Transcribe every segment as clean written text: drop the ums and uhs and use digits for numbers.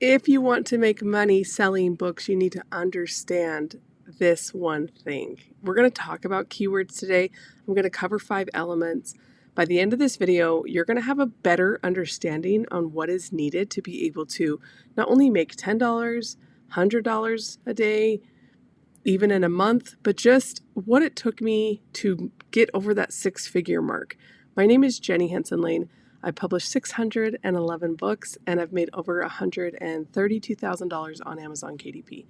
If you want to make money selling books, you need to understand this one thing. We're going to talk about keywords today. I'm going to cover 5 elements. By the end of this video, you're going to have a better understanding on what is needed to be able to not only make $10, $100 a day, even in a month, but just what it took me to get over that 6-figure mark. My name is Jenny Henson Lane. I published 611 books and I've made over $132,000 on Amazon KDP.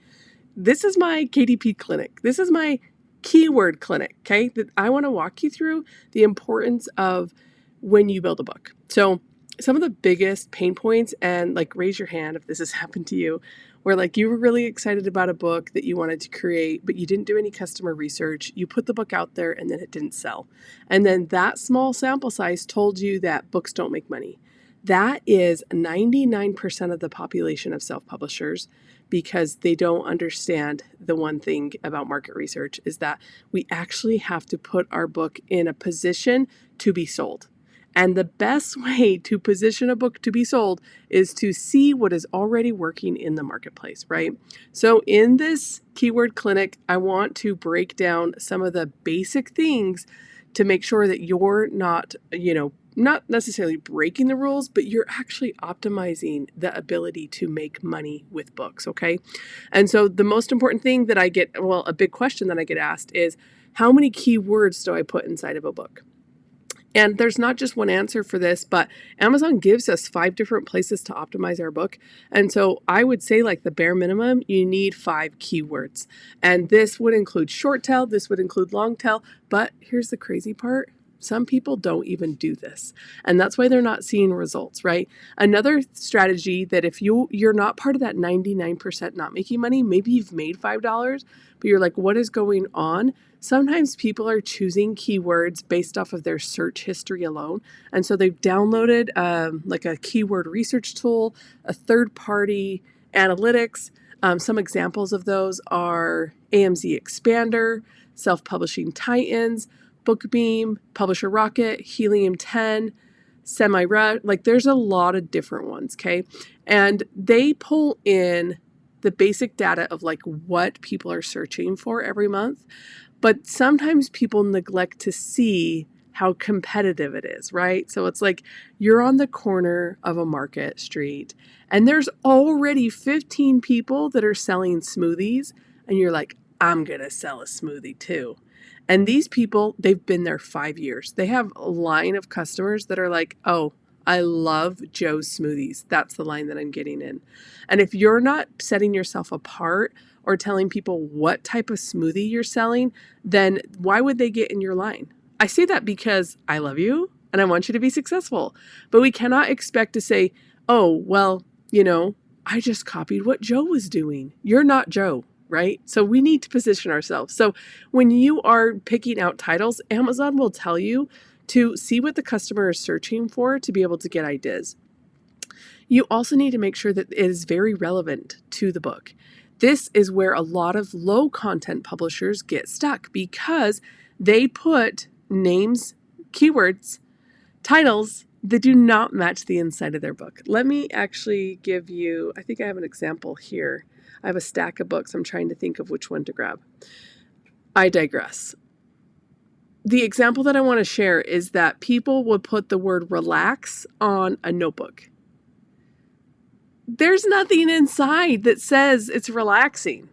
This is my KDP clinic. This is my keyword clinic, okay? That I want to walk you through the importance of when you build a book. So some of the biggest pain points, and like raise your hand if this has happened to you, where like you were really excited about a book that you wanted to create, but you didn't do any customer research. You put the book out there and then it didn't sell. And then that small sample size told you that books don't make money. That is 99% of the population of self-publishers, because they don't understand the one thing about market research is that we actually have to put our book in a position to be sold. And the best way to position a book to be sold is to see what is already working in the marketplace, right? So in this keyword clinic, I want to break down some of the basic things to make sure that you're not necessarily breaking the rules, but you're actually optimizing the ability to make money with books, okay? And so the most important thing that I get, a big question that I get asked is, how many keywords do I put inside of a book? And there's not just one answer for this, but Amazon gives us 5 different places to optimize our book. And so I would say, like, the bare minimum, you need 5 keywords. And this would include short tail, this would include long tail, but here's the crazy part. Some people don't even do this. And that's why they're not seeing results, right? Another strategy that if you're not part of that 99% not making money, maybe you've made $5, but you're like, what is going on? Sometimes people are choosing keywords based off of their search history alone. And so they've downloaded like a keyword research tool, a third-party analytics. Some examples of those are AMZ Expander, Self-Publishing Titans, BookBeam, Publisher Rocket, Helium 10, SemiRush. Like, there's a lot of different ones, okay? And they pull in the basic data of like what people are searching for every month. But sometimes people neglect to see how competitive it is, right? So it's like you're on the corner of a market street and there's already 15 people that are selling smoothies, and you're like, I'm going to sell a smoothie too. And these people, they've been there 5 years. They have a line of customers that are like, oh, I love Joe's Smoothies. That's the line that I'm getting in. And if you're not setting yourself apart or telling people what type of smoothie you're selling, then why would they get in your line? I say that because I love you and I want you to be successful. But we cannot expect to say, oh, well, I just copied what Joe was doing. You're not Joe. Right? So we need to position ourselves. So when you are picking out titles, Amazon will tell you to see what the customer is searching for to be able to get ideas. You also need to make sure that it is very relevant to the book. This is where a lot of low content publishers get stuck because they put names, keywords, titles that do not match the inside of their book. Let me actually give you, I think I have an example here. I have a stack of books. I'm trying to think of which one to grab. I digress. The example that I want to share is that people would put the word relax on a notebook. There's nothing inside that says it's relaxing.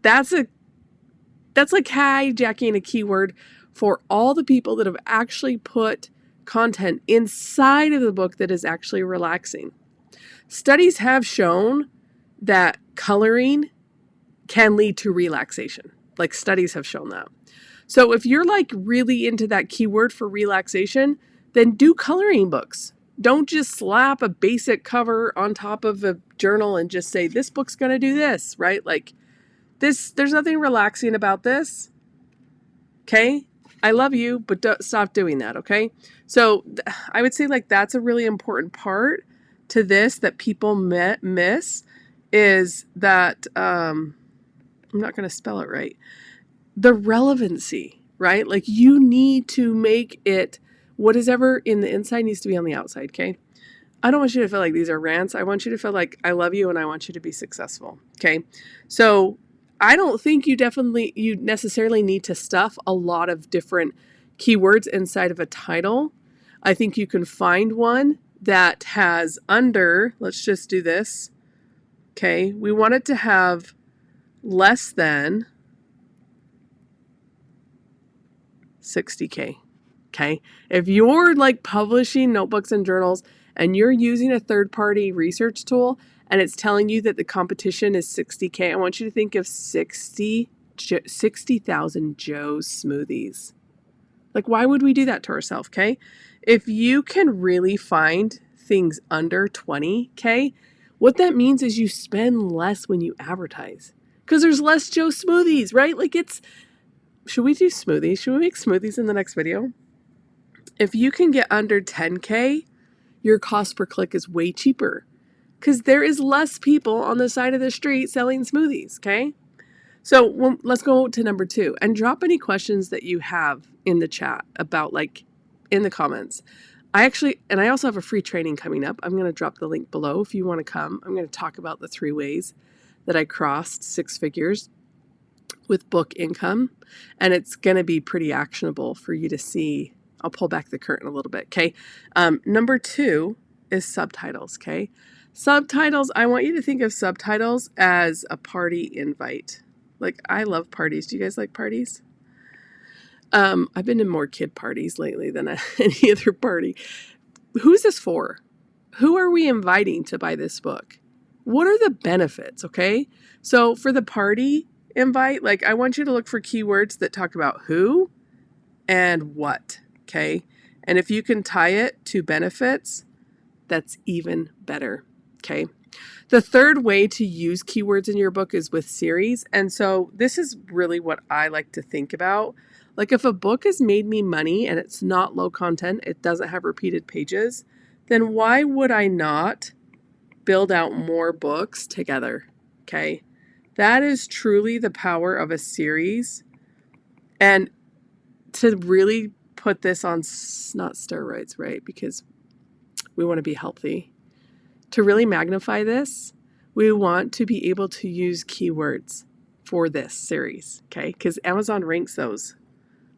That's like hijacking a keyword for all the people that have actually put content inside of the book that is actually relaxing. Studies have shown that coloring can lead to relaxation. Like, studies have shown that. So if you're like really into that keyword for relaxation, then do coloring books. Don't just slap a basic cover on top of a journal and just say, this book's going to do this, right? Like this, there's nothing relaxing about this. Okay. I love you, but don't stop doing that. Okay. So I would say like that's a really important part to this that people miss. Is that, I'm not going to spell it right, the relevancy, right? Like you need to make it, what is ever in the inside needs to be on the outside, okay? I don't want you to feel like these are rants. I want you to feel like I love you and I want you to be successful. Okay. So I don't think you necessarily need to stuff a lot of different keywords inside of a title. I think you can find one that has under, let's just do this. Okay. We want it to have less than 60K. Okay. If you're like publishing notebooks and journals and you're using a third-party research tool and it's telling you that the competition is 60K, I want you to think of 60,000 Joe's Smoothies. Like, why would we do that to ourselves? Okay. If you can really find things under 20K, what that means is you spend less when you advertise because there's less Joe Smoothies, right? Like should we do smoothies? Should we make smoothies in the next video? If you can get under 10K, your cost per click is way cheaper because there is less people on the side of the street selling smoothies, okay? So let's go to number 2 and drop any questions that you have in the chat about in the comments. I also have a free training coming up. I'm going to drop the link below if you want to come. I'm going to talk about the 3 ways that I crossed 6 figures with book income, and it's going to be pretty actionable for you to see. I'll pull back the curtain a little bit, okay? Number 2 is subtitles, okay? Subtitles, I want you to think of subtitles as a party invite. Like, I love parties. Do you guys like parties? I've been to more kid parties lately than any other party. Who's this for? Who are we inviting to buy this book? What are the benefits, okay? So for the party invite, I want you to look for keywords that talk about who and what, okay? And if you can tie it to benefits, that's even better, okay? The third way to use keywords in your book is with series. And so this is really what I like to think about. Like, if a book has made me money and it's not low content, it doesn't have repeated pages, then why would I not build out more books together? Okay. That is truly the power of a series. And to really put this on, not steroids, right? Because we want to be healthy. To really magnify this, we want to be able to use keywords for this series, okay? Because Amazon ranks those.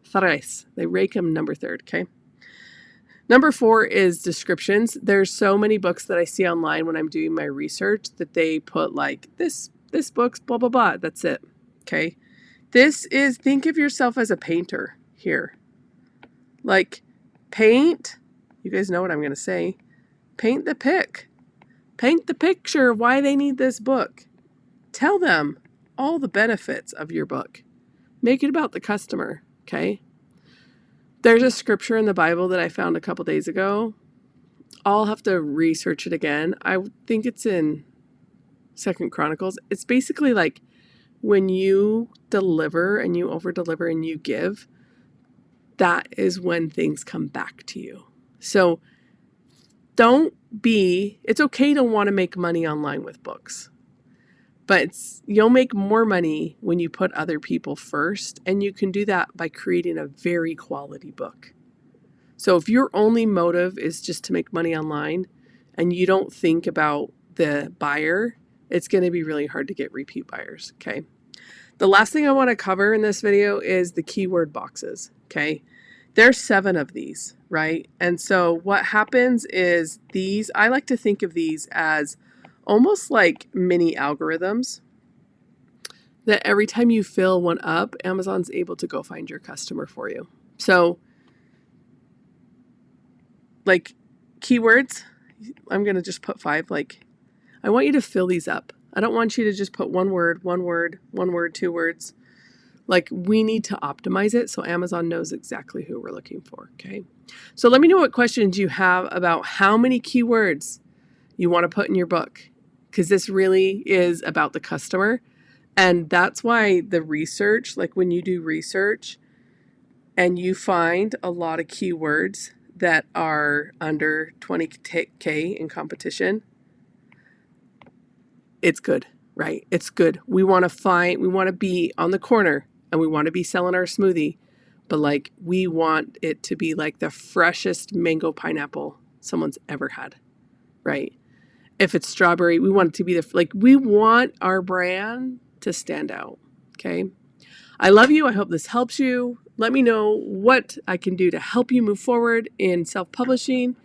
Thrice. They rank them number 3rd, okay? Number 4 is descriptions. There's so many books that I see online when I'm doing my research that they put this book's blah, blah, blah. That's it, okay? Think of yourself as a painter here. Paint, you guys know what I'm going to say. Paint the pic. Paint the picture of why they need this book. Tell them all the benefits of your book. Make it about the customer, okay? There's a scripture in the Bible that I found a couple days ago. I'll have to research it again. I think it's in 2 Chronicles. It's basically when you deliver and you over-deliver and you give, that is when things come back to you. So it's okay to want to make money online with books, but you'll make more money when you put other people first, and you can do that by creating a very quality book. So if your only motive is just to make money online and you don't think about the buyer, it's going to be really hard to get repeat buyers, okay? The last thing I want to cover in this video is the keyword boxes, okay? There's 7 of these, right? And so what happens is I like to think of these as almost like mini algorithms that every time you fill one up, Amazon's able to go find your customer for you. So keywords, I'm going to just put 5. I want you to fill these up. I don't want you to just put one word, 2 words. We need to optimize it so Amazon knows exactly who we're looking for, okay? So let me know what questions you have about how many keywords you want to put in your book, because this really is about the customer. And that's why the research, when you do research and you find a lot of keywords that are under 20K in competition, it's good, right? It's good. We want to be on the corner and we want to be selling our smoothie, but we want it to be the freshest mango pineapple someone's ever had, right? If it's strawberry, we want it to be we want our brand to stand out, okay? I love you. I hope this helps you. Let me know what I can do to help you move forward in self-publishing,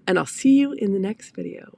and I'll see you in the next video.